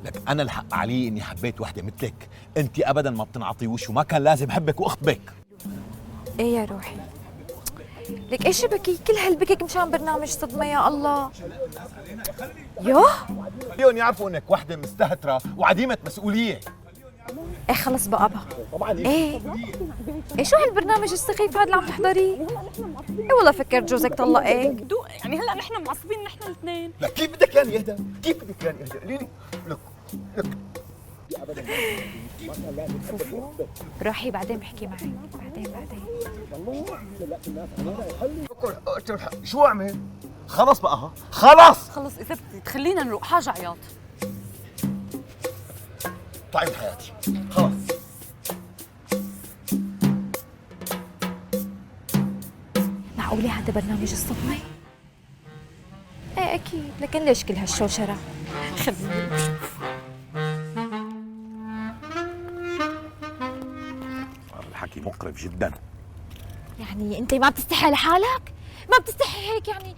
لك انا الحق علي اني حبيت وحده مثلك، انت ابدا ما بتنعطي وش وما كان لازم حبك واخطبك. ايه يا روحي، لك ايش بكي كل هالبكيك مشان برنامج صدمة يا الله. يوه اليوم يعرفوا انك وحده مستهتره وعديمه مسؤوليه. ايه خلص بقى ايه شو هالبرنامج السخيف هذا اللي عم تحضريه؟ ايه والله فكرت جوزك طلقك. دو يعني هلا نحن معصبين نحن الاثنين. لك كيف بدك يعني يهدى؟ كيف بدك يعني يهدى؟ قولي لي. لك روحي بعدين بحكي معك، بعدين شو اعمل؟ خلص بقى ها؟ خلص اذا بدك تخلينا نروح حاجه عياط. طيب حياتي خلص. معقولة هذا برنامج الصدمة؟ ايه اكيد، لكن ليش كل هالشوشرة؟ خلينا نشوف. الحكي مقرف جدا. يعني انت ما بتستحي لحالك؟ ما بتستحي هيك يعني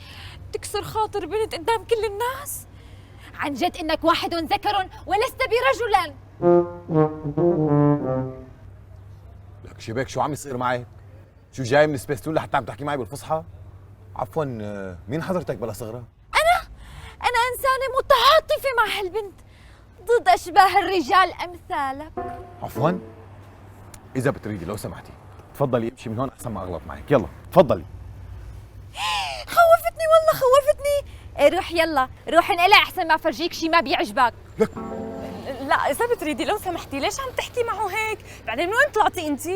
تكسر خاطر بنت قدام كل الناس؟ عن جد انك واحد ذكر ولست برجلا. لك شبك شو عم يصير معك؟ شو جاي من سبيستون لحتى عم تحكي معي بالفصحى؟ عفوا مين حضرتك بلا صغرى؟ انا انسانة متعاطفة مع هالبنت ضد اشباه الرجال امثالك. عفوا اذا بتريدي لو سمحتي تفضلي امشي من هون احسن ما اغلط معك. يلا تفضلي. خوفتني والله خوفتني. ايه روح يلا روح انقلع احسن ما افرجيك شي ما بيعجبك. لا اذا بتريدي لو سمحتي ليش عم تحكي معه هيك؟ بعدين من وين طلعتي انت؟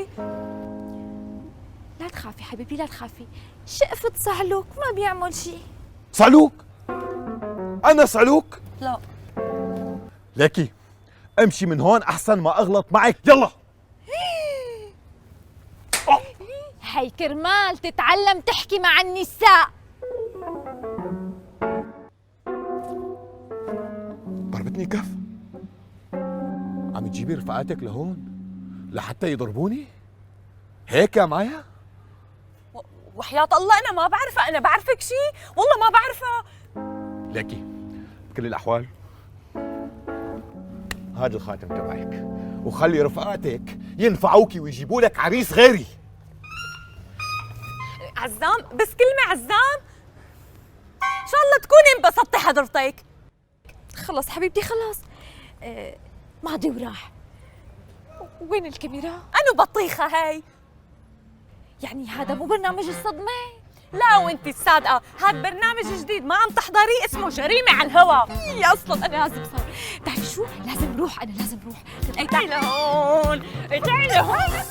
لا تخافي حبيبي لا تخافي، شقفة صعلوك ما بيعمل شي. صعلوك؟ انا صعلوك؟ لا لكي امشي من هون احسن ما اغلط معك. يلا. هي كرمال تتعلم تحكي مع النساء. ضربتني كف؟ عم تجيبي رفقاتك لهون لحتى يضربوني؟ هيك يا مايا؟ وحياة الله انا ما بعرفها، انا بعرفك شيء؟ والله ما بعرفها. لكي بكل الاحوال هذا الخاتم تبعك، وخلي رفقاتك ينفعوكي ويجيبوا لك عريس غيري. عزام بس كلمة عزام، ان شاء الله تكوني انبسطتي حضرتك. خلص حبيبتي خلص. ماضي وراح. وين الكاميرا؟ انو بطيخة هاي. يعني هذا مو برنامج الصدمة؟ لا وانتي الصادقة، هاد برنامج جديد ما عم تحضريه اسمه جريمة على الهوا. يا اصلا انا لازم صار. تعرفي شو؟ لازم روح، انا لازم روح. تعالي لهون تعالي لهون.